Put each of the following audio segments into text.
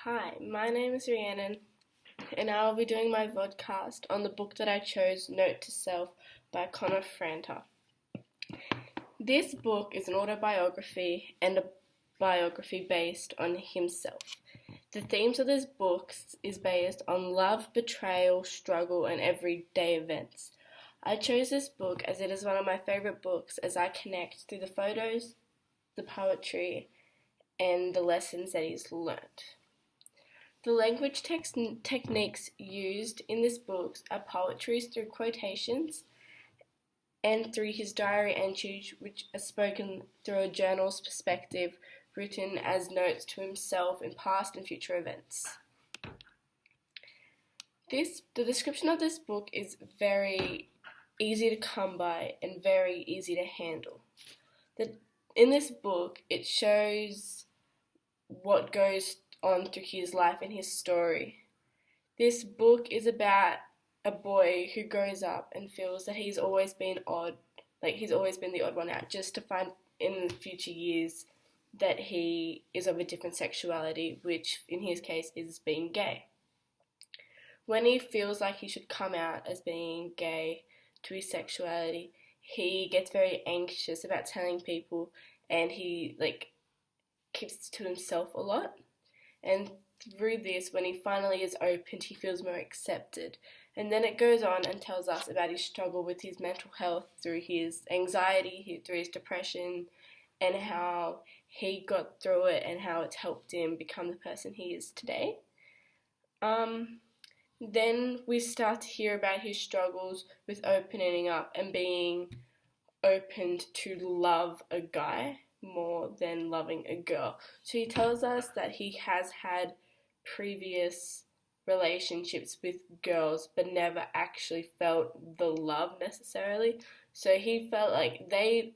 Hi, my name is Rhiannon, and I will be doing my vodcast on the book that I chose, Note to Self, by Connor Franta. This book is an autobiography and a biography based on himself. The themes of this book is based on love, betrayal, struggle, and everyday events. I chose this book as it is one of my favourite books as I connect through the photos, the poetry, and the lessons that he's learnt. The language techniques used in this book are poetry through quotations and through his diary entries, which are spoken through a journal's perspective, written as notes to himself in past and future events. The description of this book is very easy to come by and very easy to handle. In this book, it shows what goes on through his life and his story. This book is about a boy who grows up and feels that he's always been odd, like he's always been the odd one out, just to find in the future years that he is of a different sexuality, which in his case is being gay. When he feels like he should come out as being gay to his sexuality, he gets very anxious about telling people, and he keeps to himself a lot. And through this, when he finally is opened, he feels more accepted. And then it goes on and tells us about his struggle with his mental health through his anxiety, through his depression, and how he got through it and how it's helped him become the person he is today. Then we start to hear about his struggles with opening up and being opened to love a guy more than loving a girl. So he tells us that he has had previous relationships with girls but never actually felt the love necessarily. So he felt the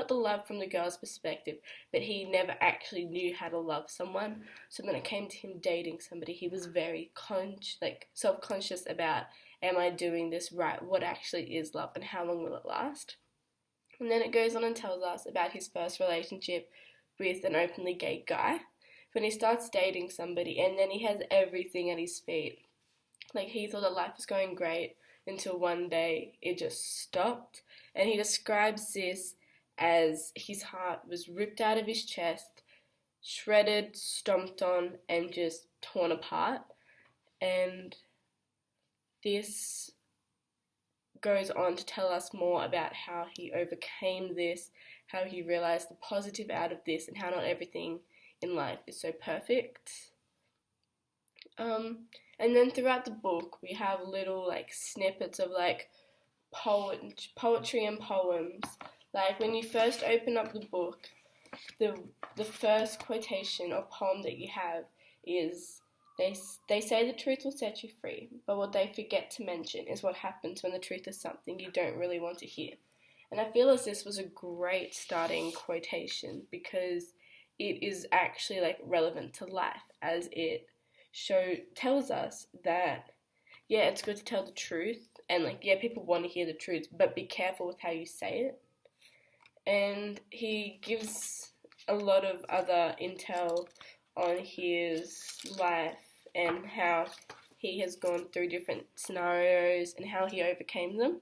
love from the girl's perspective, but he never actually knew how to love someone. So when it came to him dating somebody, he was very self-conscious about, am I doing this right? What actually is love and how long will it last? And then it goes on and tells us about his first relationship with an openly gay guy. When he starts dating somebody and then he has everything at his feet. He thought that life was going great until one day it just stopped. And he describes this as his heart was ripped out of his chest, shredded, stomped on, and just torn apart. And this goes on to tell us more about how he overcame this, how he realized the positive out of this, and how not everything in life is so perfect. And then throughout the book, we have little snippets of poetry and poems. When you first open up the book, the first quotation or poem that you have is, They say the truth will set you free, but what they forget to mention is what happens when the truth is something you don't really want to hear. And I feel as this was a great starting quotation because it is actually relevant to life, as it tells us that, yeah, it's good to tell the truth, and people want to hear the truth, but be careful with how you say it. And he gives a lot of other intel on his life and how he has gone through different scenarios and how he overcame them.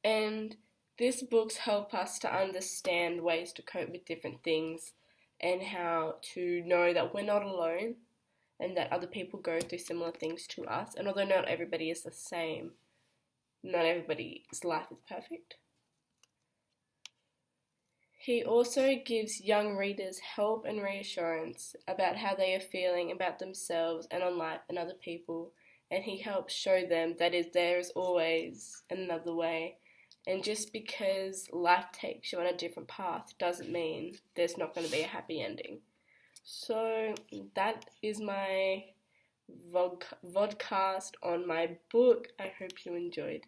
And these books help us to understand ways to cope with different things and how to know that we're not alone and that other people go through similar things to us. And although not everybody is the same, not everybody's life is perfect. He also gives young readers help and reassurance about how they are feeling about themselves and on life and other people, and he helps show them that there is always another way, and just because life takes you on a different path doesn't mean there's not going to be a happy ending. So that is my vodcast on my book. I hope you enjoyed.